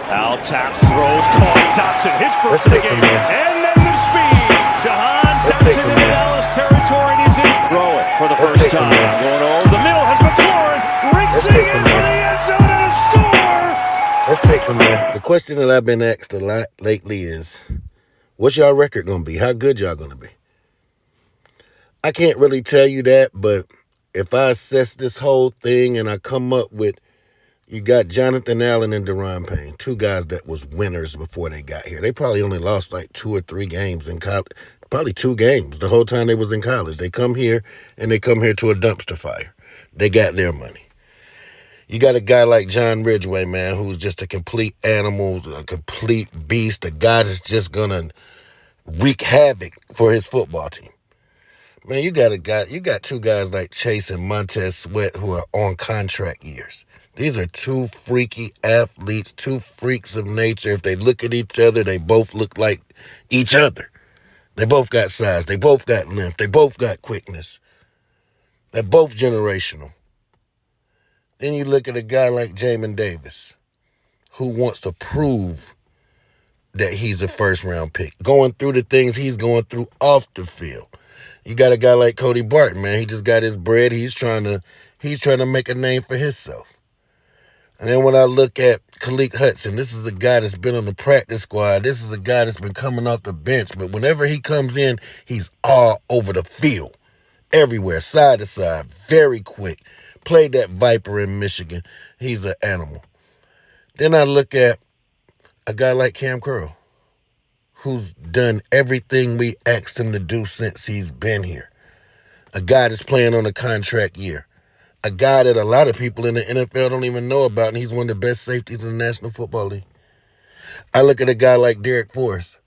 Al taps, throws, caught. Dotson, his first of the game. And then the speed. Jahan Dotson into Dallas territory, and he's in. Throw it for the first time. Going over the middle has McLaurin. Racing in for the end zone and a score. The question that I've been asked a lot lately is, what's y'all record going to be? How good y'all going to be? I can't really tell you that, but if I assess this whole thing and I come up with, you got Jonathan Allen and Daron Payne, two guys that was winners before they got here. They probably only lost like 2 or 3 games in college, probably 2 games the whole time they was in college. They come here, and they come here to a dumpster fire. They got their money. You got a guy like John Ridgeway, man, who's just a complete animal, a complete beast, a guy that's just going to wreak havoc for his football team. Man, you got 2 guys like Chase and Montez Sweat who are on contract years. These are 2 freaky athletes, 2 freaks of nature. If they look at each other, they both look like each other. They both got size. They both got length. They both got quickness. They're both generational. Then you look at a guy like Jamin Davis, who wants to prove that he's a first-round pick, going through the things he's going through off the field. You got a guy like Cody Barton, man. He just got his bread. He's trying to make a name for himself. And then when I look at Khaleke Hudson, this is a guy that's been on the practice squad. This is a guy that's been coming off the bench. But whenever he comes in, he's all over the field, everywhere, side to side, very quick. Played that Viper in Michigan. He's an animal. Then I look at a guy like Cam Curl, who's done everything we asked him to do since he's been here. A guy that's playing on a contract year. A guy that a lot of people in the NFL don't even know about, and he's one of the best safeties in the National Football League. I look at a guy like Derek Forrest,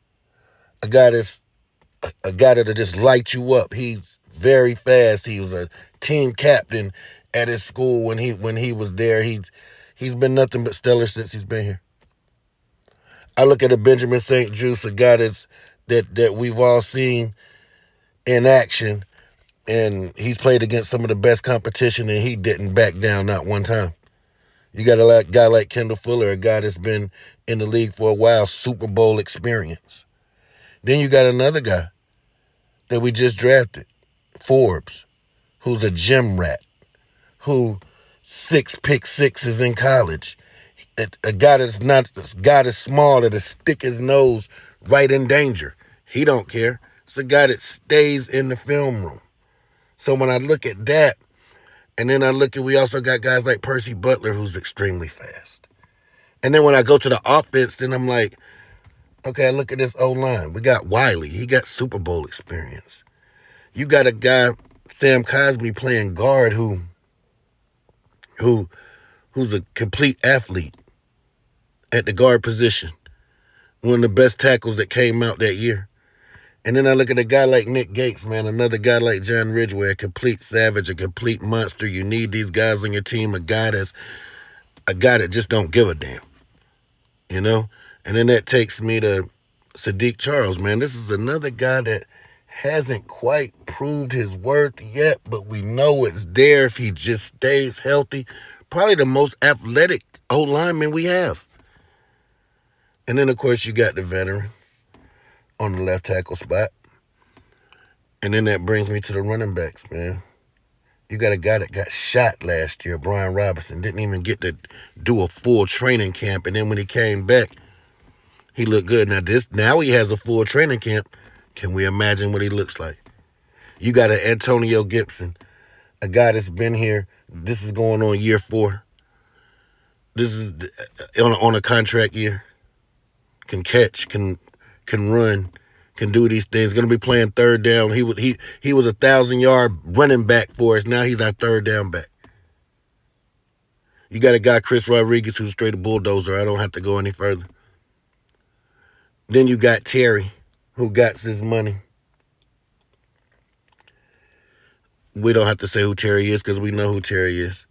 a guy that'll just light you up. He's very fast. He was a team captain at his school when he was there. He's been nothing but stellar since he's been here. I look at a Benjamin St-Juste, a guy that we've all seen in action. And he's played against some of the best competition, and he didn't back down not one time. You got a guy like Kendall Fuller, a guy that's been in the league for a while, Super Bowl experience. Then you got another guy that we just drafted, Forbes, who's a gym rat, who 6 pick sixes in college. A guy that's small, that'll stick his nose right in danger. He don't care. It's a guy that stays in the film room. So when I look at that, and then we also got guys like Percy Butler, who's extremely fast. And then when I go to the offense, then I'm like, okay, I look at this O-line. We got Wiley. He got Super Bowl experience. You got a guy, Sam Cosmi, playing guard who's a complete athlete at the guard position. One of the best tackles that came out that year. And then I look at a guy like Nick Gates, man, another guy like John Ridgeway, a complete savage, a complete monster. You need these guys on your team, a guy that just don't give a damn, you know? And then that takes me to Saahdiq Charles, man. This is another guy that hasn't quite proved his worth yet, but we know it's there if he just stays healthy. Probably the most athletic O-lineman we have. And then, of course, you got the veteran on the left tackle spot. And then that brings me to the running backs, man. You got a guy that got shot last year, Brian Robinson, didn't even get to do a full training camp. And then when he came back, he looked good. Now he has a full training camp. Can we imagine what he looks like? You got an Antonio Gibson, a guy that's been here. This is going on year 4. This is on a contract year. Can catch, can run, can do these things. Going to be playing third down. He was a 1,000-yard running back for us. Now he's our third down back. You got a guy, Chris Rodriguez, who's straight a bulldozer. I don't have to go any further. Then you got Terry, who got his money. We don't have to say who Terry is because we know who Terry is.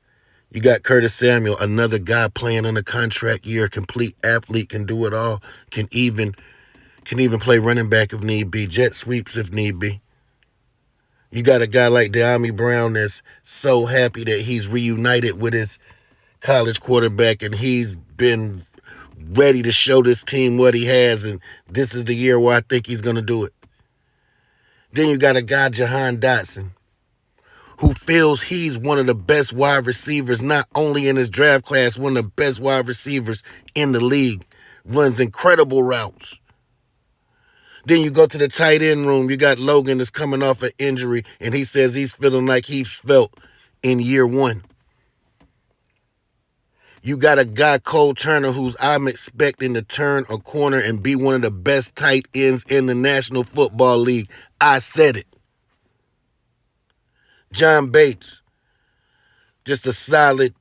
You got Curtis Samuel, another guy playing on a contract year, complete athlete, can do it all, can even play running back if need be, jet sweeps if need be. You got a guy like Dyami Brown that's so happy that he's reunited with his college quarterback, and he's been ready to show this team what he has, and this is the year where I think he's going to do it. Then you got a guy, Jahan Dotson, who feels he's one of the best wide receivers, not only in his draft class, one of the best wide receivers in the league, runs incredible routes. Then you go to the tight end room, you got Logan that's coming off an injury, and he says he's feeling like he's felt in year one. You got a guy, Cole Turner, who's I'm expecting to turn a corner and be one of the best tight ends in the National Football League. I said it. John Bates, just a solid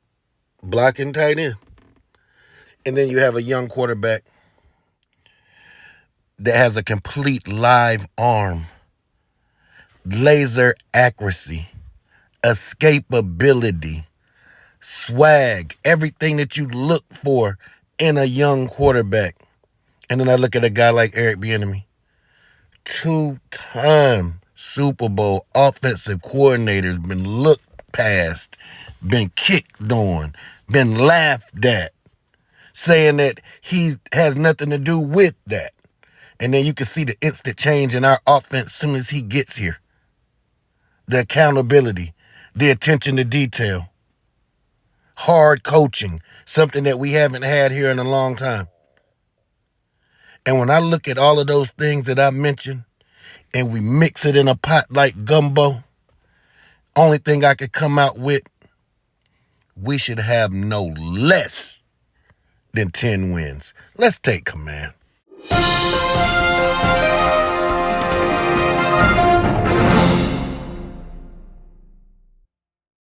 blocking tight end. And then you have a young quarterback that has a complete live arm, laser accuracy, escapability, swag, everything that you look for in a young quarterback. And then I look at a guy like Eric Bieniemy, 2-time Super Bowl offensive coordinator, been looked past, been kicked on, been laughed at, saying that he has nothing to do with that. And then you can see the instant change in our offense as soon as he gets here. The accountability, the attention to detail, hard coaching, something that we haven't had here in a long time. And when I look at all of those things that I mentioned and we mix it in a pot like gumbo, only thing I could come out with, we should have no less than 10 wins. Let's take command.